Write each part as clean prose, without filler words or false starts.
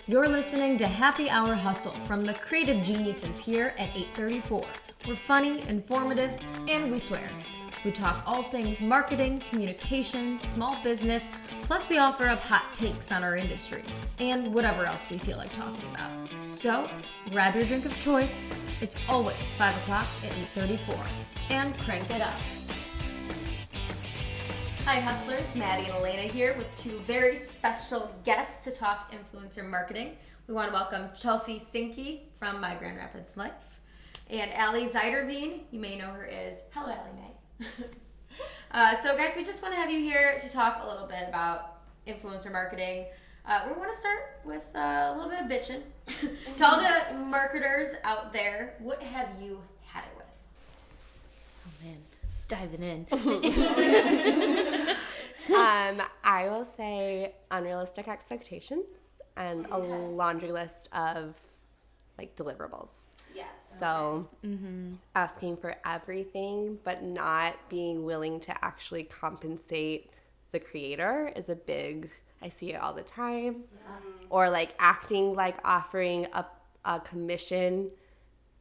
You're listening to Happy Hour Hustle from the creative geniuses here at 834. We're funny, informative, and we swear. We talk all things marketing, communication, small business, plus we offer up hot takes on our industry, and whatever else we feel like talking about. So, grab your drink of choice. It's always 5 o'clock at 8:34, and crank it up. Hi Hustlers, Maddie and Elena here with two very special guests to talk influencer marketing. We want to welcome Chelsea Sinke from My Grand Rapids Life, and Allie Zuiderveen. You may know her as Hello Allie May. So guys, we just want to have you here to talk a little bit about influencer marketing. We want to start with a little bit of bitching. To all the marketers out there, what have you had it with? Oh man, diving in. I will say unrealistic expectations and a laundry list of like deliverables. Yes. So asking for everything but not being willing to actually compensate the creator is a big, I see it all the time. Yeah. Or like acting like offering a commission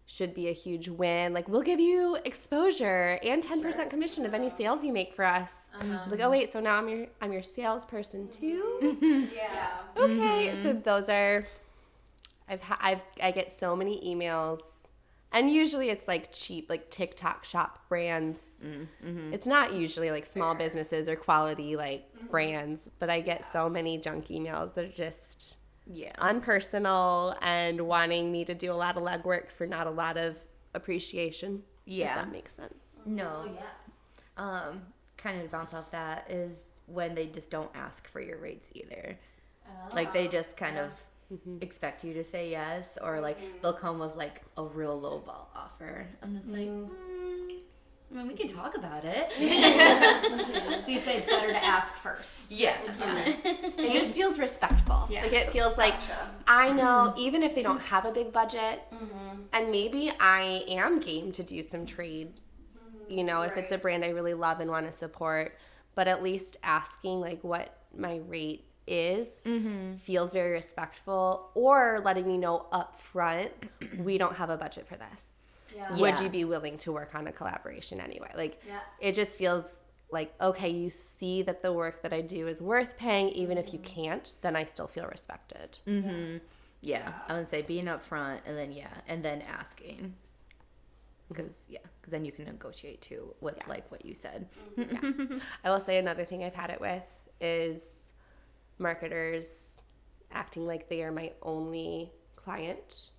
should be a huge win. Like, we'll give you exposure and 10% commission of any sales you make for us. It's like, oh wait, so now I'm your salesperson too? Yeah. Okay, so those are, I get so many emails, and usually it's like cheap, like TikTok shop brands. It's not usually like small businesses or quality like brands, but I get so many junk emails that are just unpersonal and wanting me to do a lot of legwork for not a lot of appreciation. Yeah. If that makes sense. No. Kind of to bounce off that is when they just don't ask for your rates either. Like they just kind of expect you to say yes, or like they'll come with like a real low ball offer. I'm just like, I mean, we can talk about it. So you'd say it's better to ask first. Yeah. It just feels respectful. Yeah. Like, it feels like, I know, even if they don't have a big budget, and maybe I am game to do some trade, you know, if it's a brand I really love and want to support, but at least asking, like, what my rate is feels very respectful, or letting me know up front, we don't have a budget for this. Yeah. Would you be willing to work on a collaboration anyway? Like, it just feels like, okay, you see that the work that I do is worth paying, even if you can't, then I still feel respected. Yeah, I would say being upfront and then asking. Because then you can negotiate too with like what you said. I will say another thing I've had it with is marketers acting like they are my only client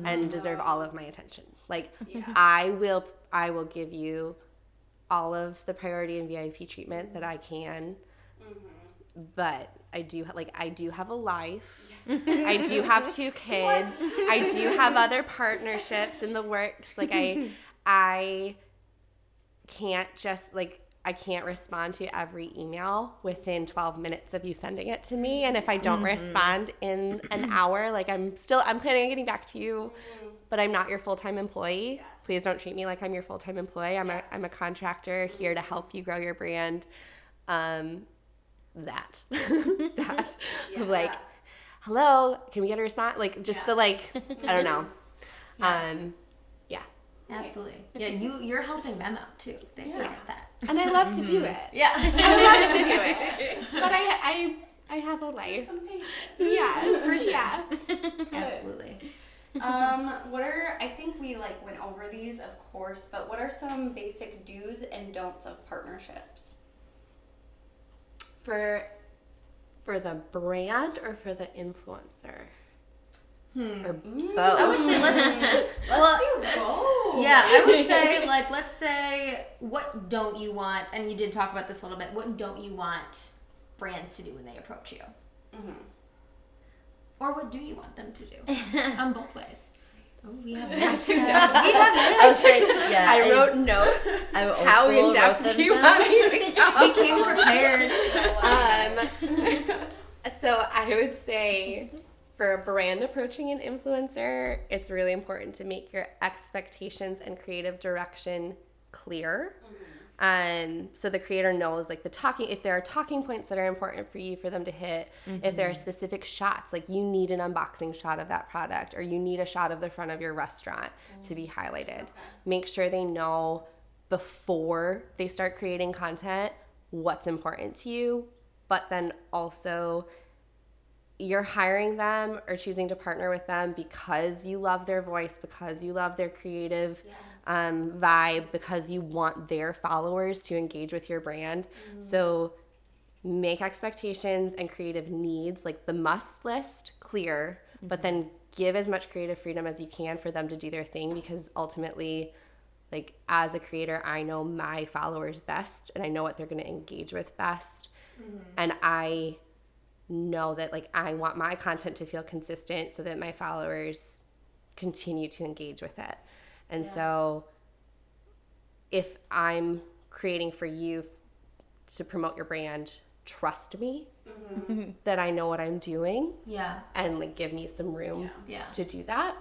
and deserve all of my attention. Like, I will give you all of the priority and VIP treatment that I can, but I do have a life. I do have 2 kids. I do have other partnerships in the works. Like, I can't just, like, I can't respond to every email within 12 minutes of you sending it to me. And if I don't respond in an hour, like, I'm planning on getting back to you, but I'm not your full-time employee. Yes. Please don't treat me like I'm your full-time employee. I'm a contractor here to help you grow your brand. Like, hello, can we get a response? Like, just the, like, I don't know. Absolutely. Yeah, you're helping them out too. They forget that. And I love to do it. Yeah. I love to do it. But I have a life. Just some patience. Yeah, for sure. Yeah. Absolutely. I think we like went over these, of course, but what are some basic do's and don'ts of partnerships? For the brand or for the influencer? Or both? I would say let's do both. Yeah, I would say, like, let's say, what don't you want, and you did talk about this a little bit, what don't you want brands to do when they approach you? Or what do you want them to do? On both ways. Oh, we have this. I wrote notes. How in depth do you want me to go? We came prepared. So I would say, for a brand approaching an influencer, it's really important to make your expectations and creative direction clear. So the creator knows like if there are talking points that are important for you for them to hit, if there are specific shots, like you need an unboxing shot of that product or you need a shot of the front of your restaurant to be highlighted. Make sure they know before they start creating content what's important to you, but then also you're hiring them or choosing to partner with them because you love their voice, because you love their creative vibe, because you want their followers to engage with your brand. So make expectations and creative needs, like the must list, clear, but then give as much creative freedom as you can for them to do their thing, because ultimately, like as a creator, I know my followers best and I know what they're going to engage with best. And I know that like I want my content to feel consistent so that my followers continue to engage with it. And so if I'm creating for you to promote your brand, trust me that I know what I'm doing. Yeah. And like give me some room to do that.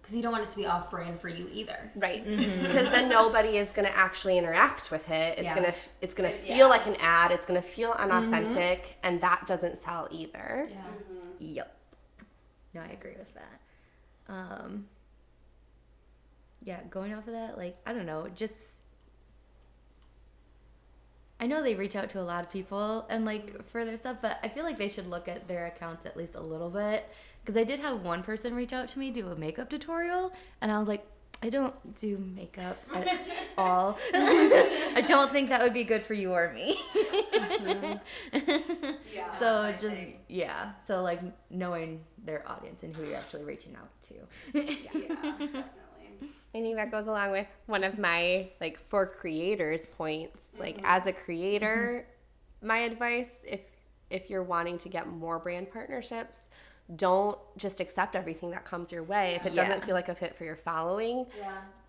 Because you don't want it to be off-brand for you either. Right. Because then nobody is going to actually interact with it. It's gonna feel like an ad. It's going to feel unauthentic, and that doesn't sell either. Yeah. Yep. No, I agree with that. Yeah, going off of that, like, I don't know, just, I know they reach out to a lot of people and like for their stuff, but I feel like they should look at their accounts at least a little bit, because I did have one person reach out to me, do a makeup tutorial, and I was like, I don't do makeup at all. I don't think that would be good for you or me. So just, so like knowing their audience and who you're actually reaching out to. Definitely. I think that goes along with one of my like for creators points. Like as a creator, my advice, if you're wanting to get more brand partnerships, don't just accept everything that comes your way if it doesn't feel like a fit for your following.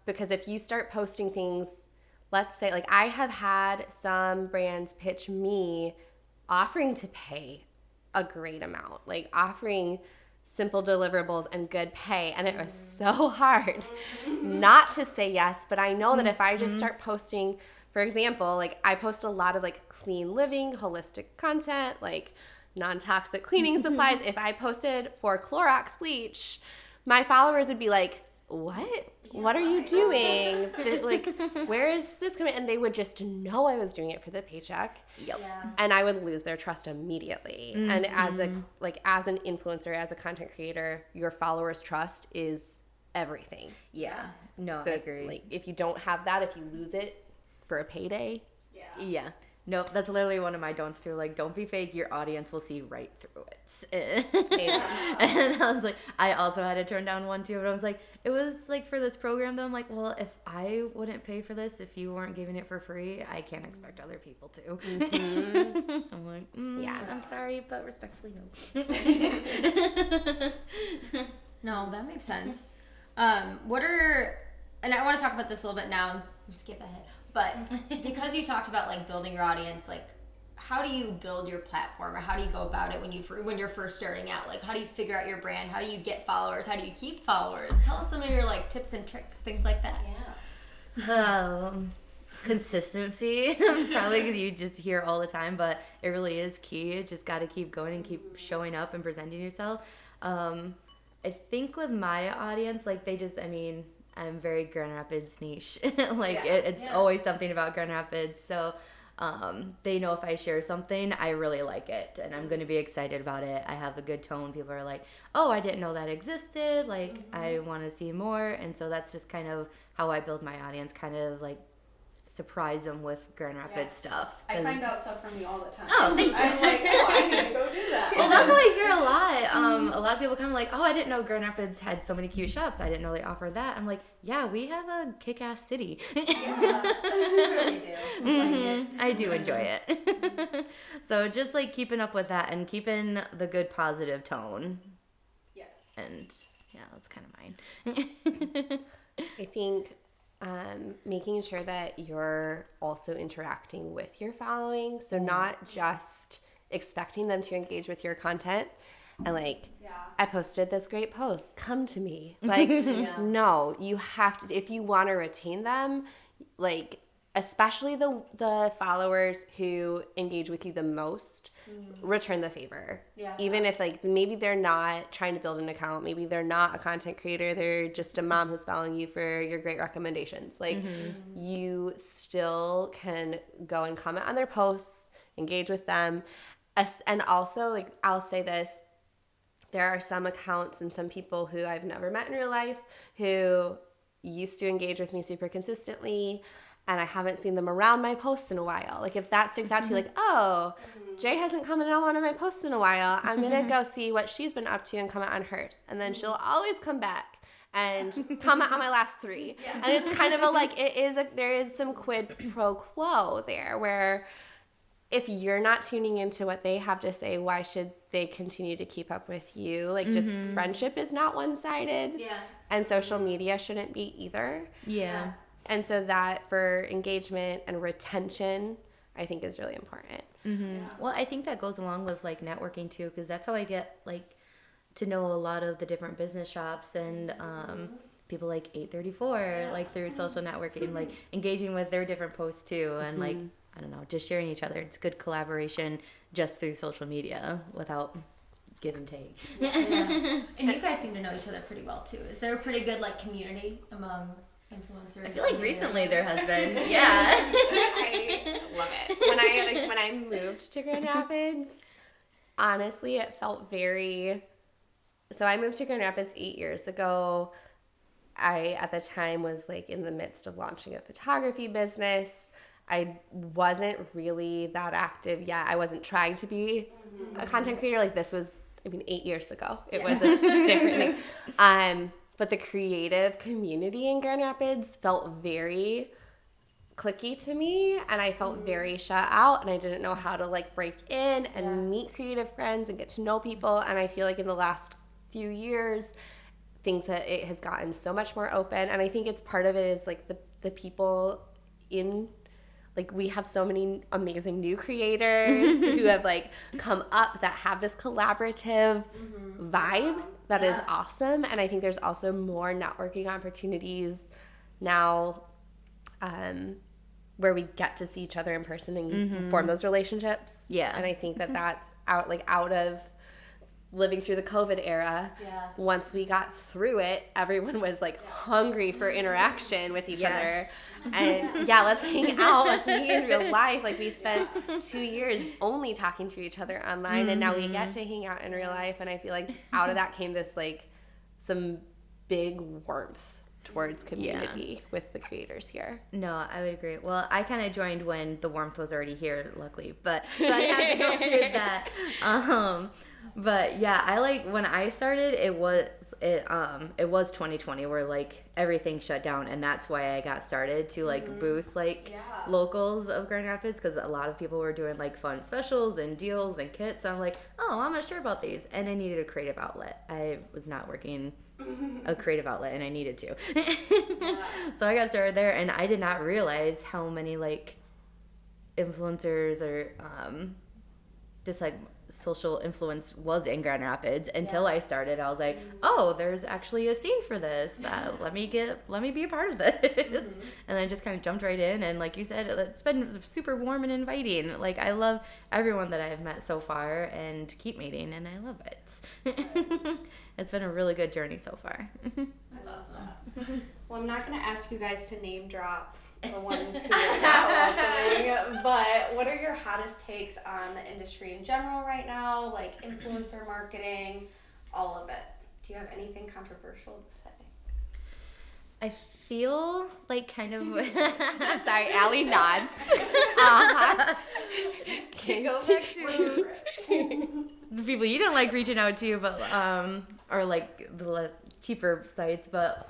Because if you start posting things, let's say like I have had some brands pitch me offering to pay a great amount, like offering simple deliverables and good pay, and it was so hard not to say yes. But I know that if I just start posting, for example, like I post a lot of like clean living, holistic content, like non-toxic cleaning supplies. If I posted for Clorox bleach, my followers would be like, what are you doing? Like, where is this coming? And they would just know I was doing it for the paycheck. And I would lose their trust immediately. And as an influencer, as a content creator, your followers' trust is everything. No, So I agree. like if you don't have that, if you lose it for a payday. Nope, that's literally one of my don'ts too. Like, don't be fake. Your audience will see right through it. And I was like, I also had to turn down one too. But I was like, it was like for this program though. I'm like, well, if I wouldn't pay for this, if you weren't giving it for free, I can't expect other people to. I'm like, I'm sorry, but respectfully, no. No, that makes sense. And I want to talk about this a little bit now and skip ahead. But because you talked about like building your audience, like how do you build your platform, or how do you go about it when you're first starting out? Like how do you figure out your brand? How do you get followers? How do you keep followers? Tell us some of your like tips and tricks, things like that. Consistency, probably because you just hear all the time, but it really is key. You just got to keep going and keep showing up and presenting yourself. I think with my audience, like I'm very Grand Rapids niche. It's always something about Grand Rapids. So they know if I share something, I really like it and I'm going to be excited about it. I have a good tone. People are like, oh, I didn't know that existed. Like, I want to see more. And so that's just kind of how I build my audience, kind of like surprise them with Grand Rapids stuff. I find out stuff from you all the time. Oh, thank you. I'm like, I need to go do that. Well, that's what I hear a lot. A lot of people come like, oh, I didn't know Grand Rapids had so many cute shops. I didn't know they offered that. I'm like, yeah, we have a kick-ass city. I do enjoy it. So just like keeping up with that and keeping the good positive tone. Yes. And yeah, that's kind of mine. I think making sure that you're also interacting with your following. So not just expecting them to engage with your content and like, I posted this great post, come to me. Like, no, you have to, if you want to retain them, like especially the followers who engage with you the most, return the favor. Yeah. Even if like maybe they're not trying to build an account, maybe they're not a content creator, they're just a mom who's following you for your great recommendations. Like you still can go and comment on their posts, engage with them. And also, like, I'll say this, there are some accounts and some people who I've never met in real life who used to engage with me super consistently, and I haven't seen them around my posts in a while. Like, if that sticks out to you, like, oh, Jay hasn't commented on one of my posts in a while, I'm going to go see what she's been up to and comment on hers. And then she'll always come back and comment on my last 3. Yeah. And it's kind of a, like, there is some quid pro quo there where if you're not tuning into what they have to say, why should they continue to keep up with you? Like, just friendship is not one-sided. Yeah. And social media shouldn't be either. Yeah. And so that for engagement and retention, I think is really important. Mm-hmm. Yeah. Well, I think that goes along with, like, networking, too, because that's how I get, like, to know a lot of the different business shops and people like 834, like, through social networking, like, engaging with their different posts, too, and, like, I don't know, just sharing each other. It's good collaboration just through social media without give and take. Yeah. And you guys seem to know each other pretty well, too. Is there a pretty good, like, community among influencers? I feel like recently there has been. Yeah. I love it. When I moved to Grand Rapids, honestly, it felt very... So I moved to Grand Rapids 8 years ago. I, at the time, was, like, in the midst of launching a photography business. I wasn't really that active yet. I wasn't trying to be a content creator. Like, this was, 8 years ago. It was a different thing. But the creative community in Grand Rapids felt very cliquey to me, and I felt very shut out, and I didn't know how to, like, break in and meet creative friends and get to know people. And I feel like in the last few years, it has gotten so much more open. And I think it's part of it is, like, the people in... Like, we have so many amazing new creators who have, like, come up that have this collaborative vibe that is awesome. And I think there's also more networking opportunities now where we get to see each other in person and form those relationships. Yeah. And I think that that's out of living through the COVID era. Yeah. Once we got through it, everyone was, like, hungry for interaction with each other. And let's hang out, let's meet in real life. Like, we spent 2 years only talking to each other online, and now we get to hang out in real life. And I feel like out of that came this, like, some big warmth towards community with the creators here. No, I would agree. Well, I kind of joined when the warmth was already here, luckily, but so I had to go through that. But yeah, I like when I started, it was 2020 where, like, everything shut down, and that's why I got started to, like, boost, like, locals of Grand Rapids, because a lot of people were doing, like, fun specials and deals and kits. So I'm like, oh, I'm gonna share about these, and I needed a creative outlet. I was not working a creative outlet, and I needed to. So I got started there, and I did not realize how many, like, influencers or just, like, social influence was in Grand Rapids until I started. I was like, oh, there's actually a scene for this. Let me be a part of this. And I just kind of jumped right in, and like you said, it's been super warm and inviting. Like, I love everyone that I've met so far and keep meeting, and I love it. It's been a really good journey so far. That's awesome. Well, I'm not going to ask you guys to name drop the ones who are not welcoming, but what are your hottest takes on the industry in general right now, like influencer marketing, all of it? Do you have anything controversial to say? I feel like kind of... Sorry, Allie nods. Can go back to the people you don't like reaching out to, but or like the cheaper sites, but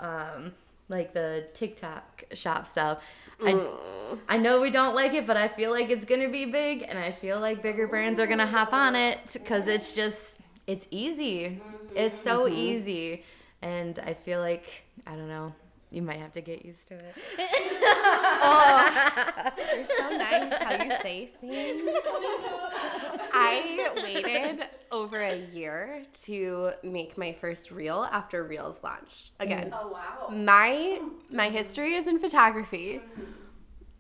like the TikTok shop stuff. I know we don't like it, but I feel like it's gonna be big, and I feel like bigger brands are gonna hop on it because it's easy. It's so easy, and I feel like, I don't know, you might have to get used to it. Oh, you're so nice how you say things. I waited over a year to make my first reel after Reels launched. Again, oh wow, my history is in photography.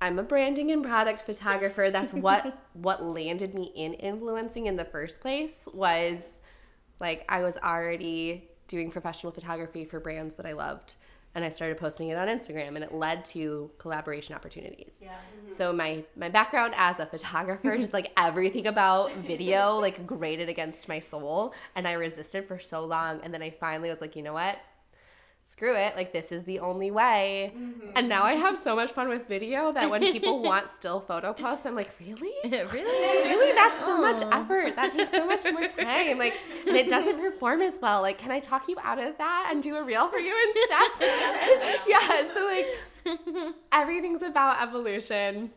I'm a branding and product photographer. That's what landed me in influencing in the first place. Was like I was already doing professional photography for brands that I loved, and I started posting it on Instagram, and it led to collaboration opportunities. Yeah. So my background as a photographer, just like everything about video, like grated against my soul, and I resisted for so long, and then I finally was like, you know what? Screw it, like this is the only way. And now I have so much fun with video that when people want still photo posts, I'm like, really? Really? That's so much effort. That takes so much more time. Like, and it doesn't perform as well. Like, can I talk you out of that and do a reel for you instead? Yeah, so like everything's about evolution.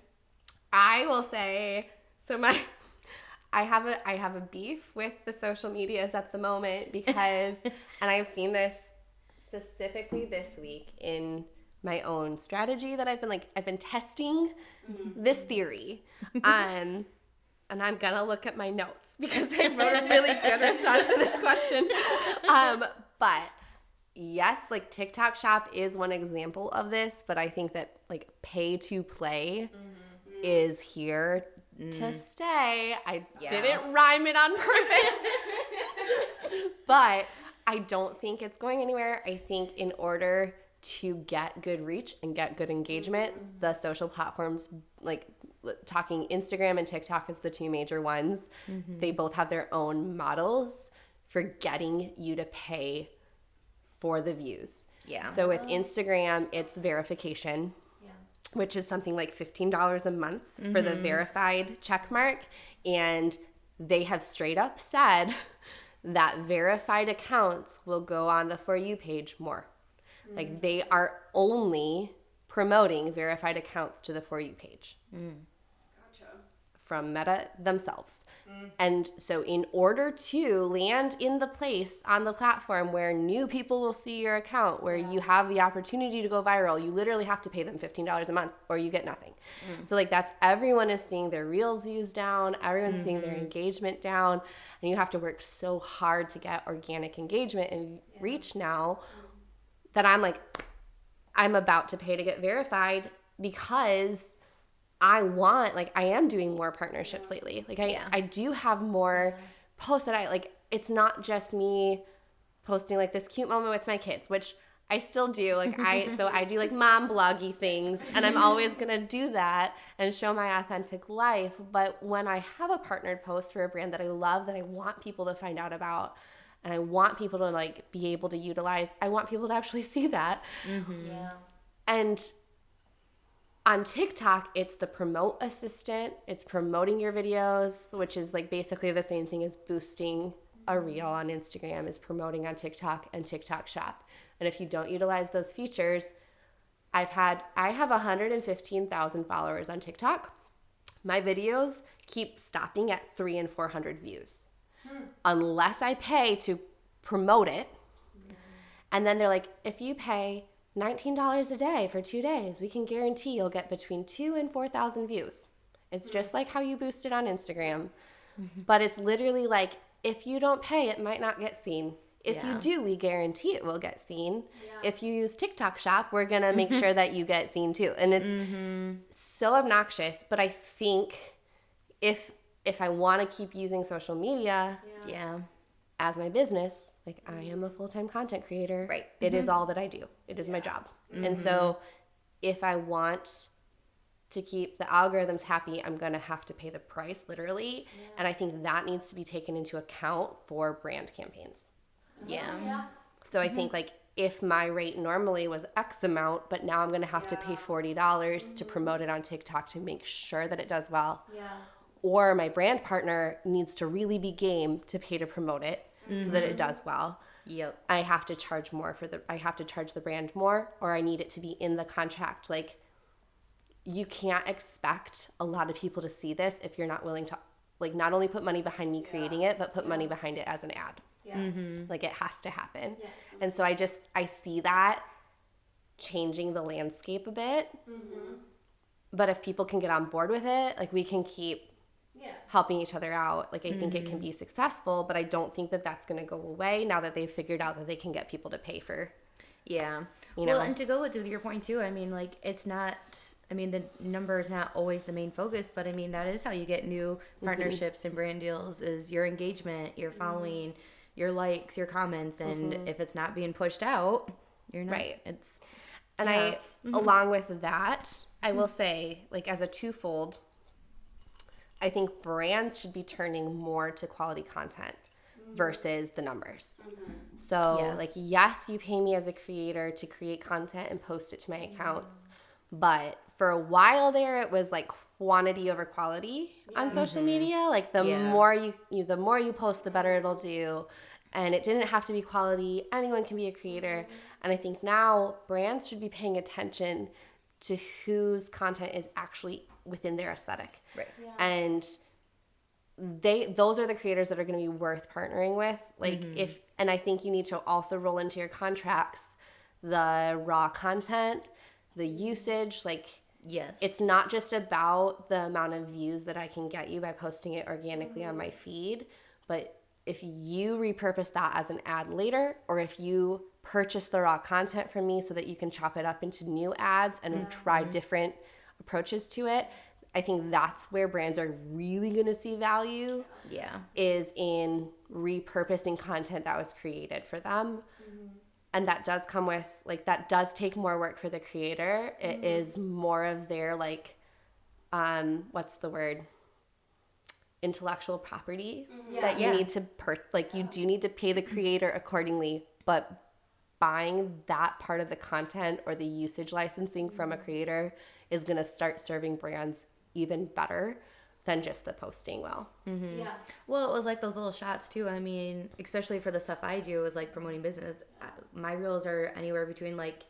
I will say, so I have a beef with the social medias at the moment because, and I've seen this specifically this week in my own strategy that I've been testing this theory. And I'm gonna look at my notes because I wrote a really good response to this question. But yes, like TikTok Shop is one example of this, but I think that like pay to play is here to stay. I didn't rhyme it on purpose. But I don't think it's going anywhere. I think in order to get good reach and get good engagement, the social platforms, like talking Instagram and TikTok is the two major ones. They both have their own models for getting you to pay for the views. Yeah. So with Instagram, it's verification, which is something like $15 a month for the verified check mark. And they have straight up said that verified accounts will go on the For You page more. Like they are only promoting verified accounts to the For You page. Gotcha. From Meta themselves. And so in order to land in the place on the platform where new people will see your account, where you have the opportunity to go viral, you literally have to pay them $15 a month or you get nothing. So like that's, everyone is seeing their Reels views down, everyone's seeing their engagement down, and you have to work so hard to get organic engagement and reach now that I'm like, I'm about to pay to get verified because I am doing more partnerships lately. Like I do have more posts that I like. It's not just me posting like this cute moment with my kids, which I still do. Like I do like mom bloggy things, and I'm always going to do that and show my authentic life. But when I have a partnered post for a brand that I love, that I want people to find out about, and I want people to like be able to utilize, I want people to actually see that. Yeah. And on TikTok, it's the promote assistant. It's promoting your videos, which is like basically the same thing as boosting a reel on Instagram, is promoting on TikTok and TikTok Shop. And if you don't utilize those features, I have 115,000 followers on TikTok. My videos keep stopping at 300 and 400 views unless I pay to promote it. And then they're like, if you pay $19 a day for 2 days, we can guarantee you'll get between 2,000 and 4,000 views. It's just like how you boost it on Instagram. But it's literally like, if you don't pay, it might not get seen. If you do, we guarantee it will get seen. Yeah. If you use TikTok Shop, we're going to make sure that you get seen too. And it's so obnoxious, but I think if I want to keep using social media as my business, like I am a full-time content creator. Right. It is all that I do. It is my job. And so if I want to keep the algorithms happy, I'm going to have to pay the price, literally. Yeah. And I think that needs to be taken into account for brand campaigns. Yeah. So I think like if my rate normally was X amount, but now I'm going to have to pay $40 to promote it on TikTok to make sure that it does well. Yeah. Or my brand partner needs to really be game to pay to promote it so that it does well. Yep. I have to charge more I have to charge the brand more, or I need it to be in the contract. Like, you can't expect a lot of people to see this if you're not willing to, like, not only put money behind me creating it, but put money behind it as an ad. Yeah. Like, it has to happen. Yeah. And so I see that changing the landscape a bit. But if people can get on board with it, like, we can keep helping each other out. Like, I think it can be successful, but I don't think that that's going to go away now that they've figured out that they can get people to pay for. Yeah. You know? Well, and to go with your point too, I mean, like, it's not, I mean, the number is not always the main focus, but I mean, that is how you get new partnerships and brand deals is your engagement, your following, your likes, your comments. And if it's not being pushed out, you're not. Right. It's, And I, along with that, I will say, like, as a twofold, I think brands should be turning more to quality content versus the numbers. So, like, yes, you pay me as a creator to create content and post it to my accounts, but for a while there, it was like quantity over quality on social media. Like, the more the more you post, the better it'll do. And it didn't have to be quality. Anyone can be a creator. And I think now brands should be paying attention to whose content is actually within their aesthetic. Right. And those are the creators that are going to be worth partnering with. Like, and I think you need to also roll into your contracts the raw content, the usage. Like, yes, it's not just about the amount of views that I can get you by posting it organically on my feed, but if you repurpose that as an ad later, or if you purchase the raw content from me so that you can chop it up into new ads and try different approaches to it, I think that's where brands are really going to see value. Yeah. Is in repurposing content that was created for them. And that does come with, like, that does take more work for the creator. It is more of their, like, what's the word? Intellectual property that you need to you do need to pay the creator accordingly, but buying that part of the content or the usage licensing from a creator is going to start serving brands even better than just the posting will. Well, it was like those little shots too. I mean, especially for the stuff I do with like promoting business, my reels are anywhere between like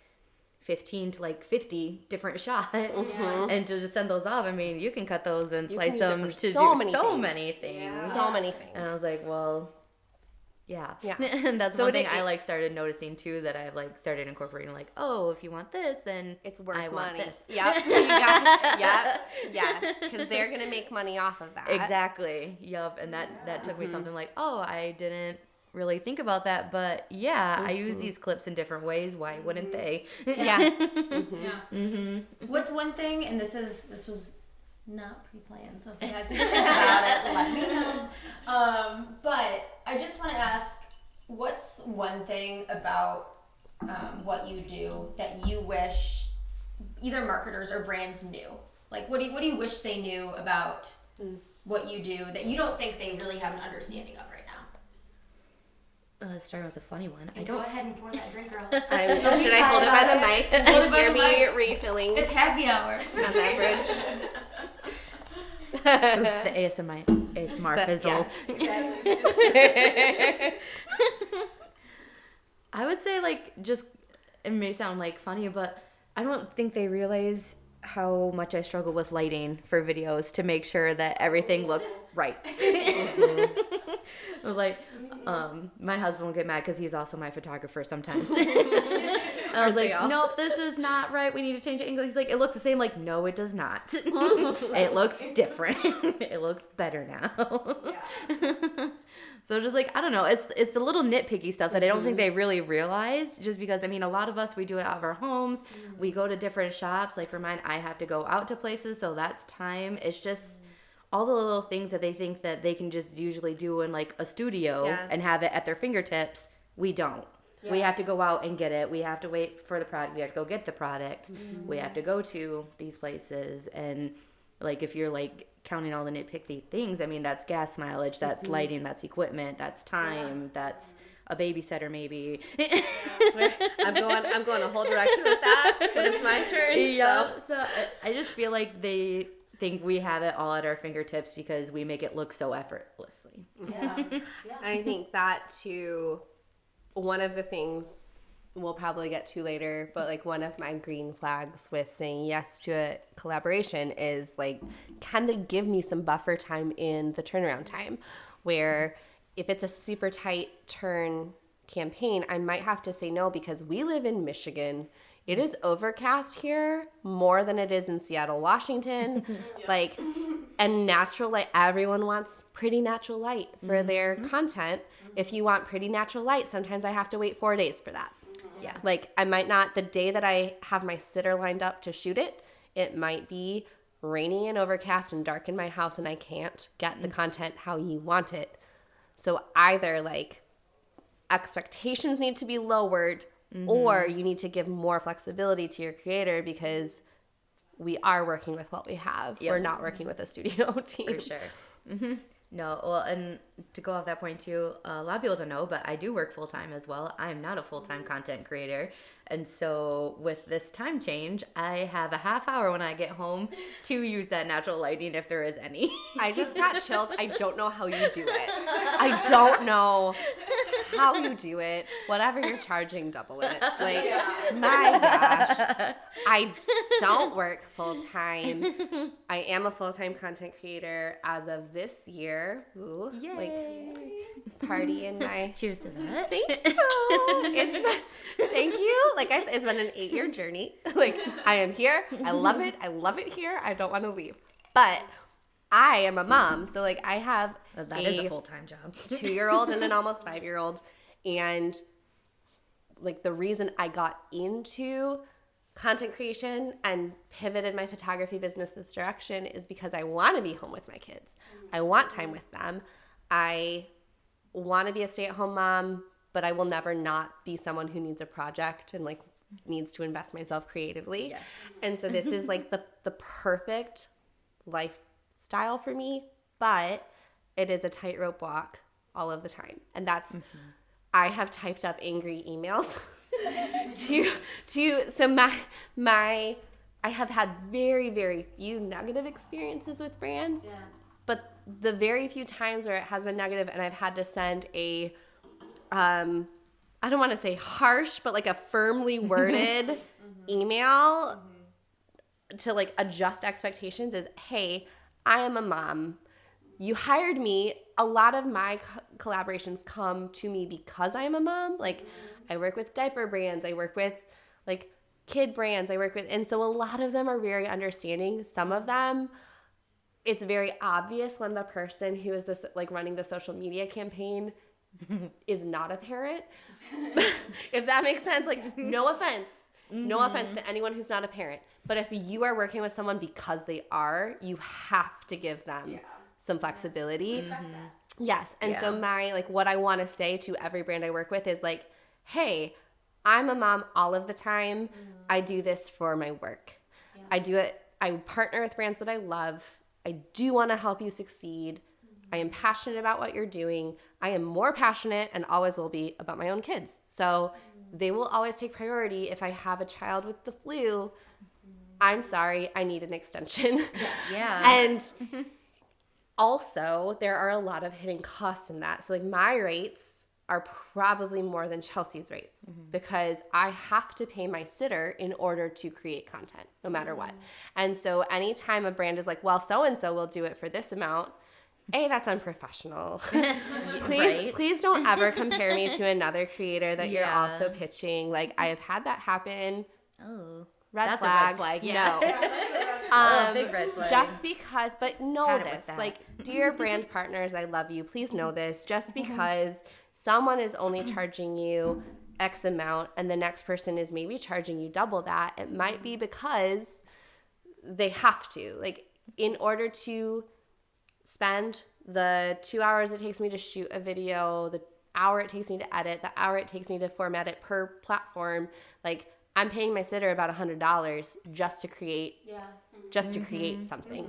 15 to like 50 different shots. And to just send those off, I mean, you can cut those and You slice can use it them for to so do many so things. many things. So many things. And I was like, well, yeah. Yeah. And that's So one thing it- I like started noticing too, that I've like started incorporating, like, oh, if you want this, then It's worth I want money. this. Yep. You got yeah. Because they're gonna make money off of that. Exactly. Yup. And that took me something like, oh, I didn't really think about that, but yeah, I use these clips in different ways. Why wouldn't they? Yeah. What's one thing, and this was not pre-planned, so if you guys didn't think about it, let me know. But I just want to ask, what's one thing about what you do that you wish either marketers or brands knew? Like, what do you wish they knew about what you do that you don't think they really have an understanding of right now? Starting with a funny one. And go ahead and pour that drink, girl. Should I hold it by the mic? Hold it by Hear the me mic. refilling It's happy hour. my beverage. The ASMR fizzle. Yes. I would say, like, just, it may sound like funny, but I don't think they realize how much I struggle with lighting for videos to make sure that everything looks right. It was like, my husband will get mad because he's also my photographer sometimes. And I was like, nope, this is not right. We need to change the angle. He's like, it looks the same. Like, no, it does not. It looks different. It looks better now. So just like, I don't know, it's the little nitpicky stuff that I don't think they really realize, just because, I mean, a lot of us, we do it out of our homes. We go to different shops. Like for mine, I have to go out to places, so that's time. It's just all the little things that they think that they can just usually do in like a studio and have it at their fingertips. We don't. We have to go out and get it. We have to wait for the product. We have to go get the product. We have to go to these places. And like, if you're like counting all the nitpicky things, I mean, that's gas mileage, that's lighting, that's equipment, that's time, that's a babysitter maybe. I'm going a whole direction with that, but it's my turn. Yeah. So I just feel like they think we have it all at our fingertips because we make it look so effortlessly. And I think that too, one of the things we'll probably get to later, but like one of my green flags with saying yes to a collaboration is like, can they give me some buffer time in the turnaround time? Where if it's a super tight turn campaign, I might have to say no because we live in Michigan. It is overcast here more than it is in Seattle, Washington. Like, and natural light, everyone wants pretty natural light for their content. If you want pretty natural light, sometimes I have to wait 4 days for that. Yeah. Like, I might not, the day that I have my sitter lined up to shoot it It might be rainy and overcast and dark in my house and I can't get the content how you want it. So either like expectations need to be lowered or you need to give more flexibility to your creator because we are working with what we have. Yep. We're not working with a studio team. For sure. No, well, and to go off that point too, a lot of people don't know, but I do work full-time as well. I'm not a full-time content creator. And so with this time change, I have a half hour when I get home to use that natural lighting if there is any. I just got chills. I don't know how you do it. I don't know how you do it. Whatever you're charging, double it. Like, my gosh. I don't work full-time. I am a full-time content creator as of this year. Ooh, Yay. like party in my... Cheers to that. Thank you. Thank you. Like it's been an 8-year journey. Like I am here. I love it. I love it here. I don't want to leave. But I am a mom, so like I have That is a full-time job. 2-year-old and an almost 5-year-old, and like the reason I got into content creation and pivoted my photography business this direction is because I want to be home with my kids. I want time with them. I want to be a stay-at-home mom, but I will never not be someone who needs a project and like needs to invest myself creatively. Yes. And so this is like the perfect lifestyle for me, but it is a tightrope walk all of the time. And that's I have typed up angry emails so I have had very, very few negative experiences with brands. Yeah. But the very few times where it has been negative and I've had to send a I don't want to say harsh, but like a firmly worded email to like adjust expectations is, hey, I am a mom. You hired me. A lot of my collaborations come to me because I am a mom. Like I work with diaper brands. I work with like kid brands. And so a lot of them are very understanding. Some of them, it's very obvious when the person who is this like running the social media campaign is not a parent. If that makes sense, like no offense. No offense to anyone who's not a parent. But if you are working with someone because they are, you have to give them some flexibility. Yes. And so my like what I want to say to every brand I work with is like, hey, I'm a mom all of the time. I do this for my work. I do it. I partner with brands that I love. I do want to help you succeed. I am passionate about what you're doing. I am more passionate and always will be about my own kids. So they will always take priority. If I have a child with the flu, I'm sorry, I need an extension. Yeah. And also, there are a lot of hidden costs in that. So like my rates are probably more than Chelsea's rates because I have to pay my sitter in order to create content, no matter what. And so anytime a brand is like, well, so-and-so will do it for this amount, A, that's unprofessional. Please don't ever compare me to another creator that you're also pitching. Like, I have had that happen. Oh. Red That's flag. a red flag, yeah. No. Big red flag. Just because, but know Had it with this. that. Like, dear brand partners, I love you. Please know this. Just because someone is only charging you X amount and the next person is maybe charging you double that, it might be because they have to. Like, in order to spend the 2 hours it takes me to shoot a video, the hour it takes me to edit, the hour it takes me to format it per platform, like, I'm paying my sitter about $100 just to create something.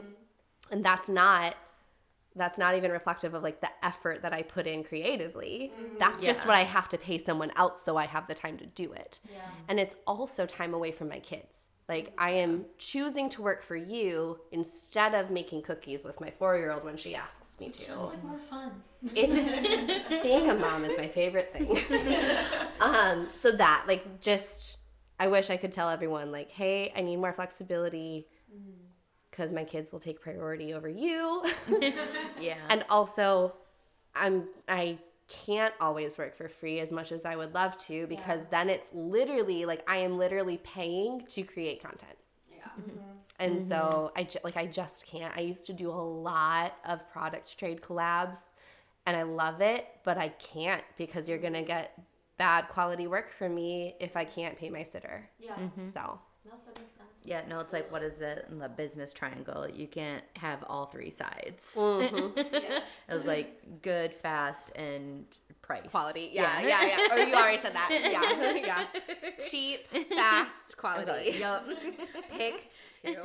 And that's not even reflective of like the effort that I put in creatively. That's just what I have to pay someone else so I have the time to do it. Yeah. And it's also time away from my kids. Like I am choosing to work for you instead of making cookies with my 4-year-old when she asks me to. Sounds like more fun. It's being a mom is my favorite thing. So that like just I wish I could tell everyone like, hey, I need more flexibility because my kids will take priority over you. Yeah. And also I can't always work for free as much as I would love to because then it's literally like I am literally paying to create content. Yeah. And so I just can't. I used to do a lot of product trade collabs and I love it, but I can't because you're going to get bad quality work from me if I can't pay my sitter. Yeah. So. No, that makes sense. Yeah, no, it's like, what is it in the business triangle? You can't have all three sides. Mm-hmm. Yes. It was like good, fast, and price. Quality. Yeah. Or you already said that. Yeah. Cheap, fast, quality. Yup. Pick two.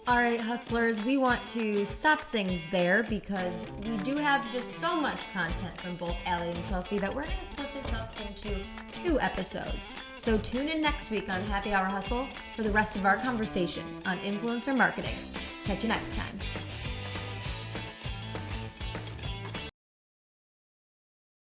All right, hustlers, we want to stop things there because we do have just so much content from both Allie and Chelsea that we're going to split this up into 2 episodes. So tune in next week on Happy Hour Hustle for the rest of our conversation on influencer marketing. Catch you next time.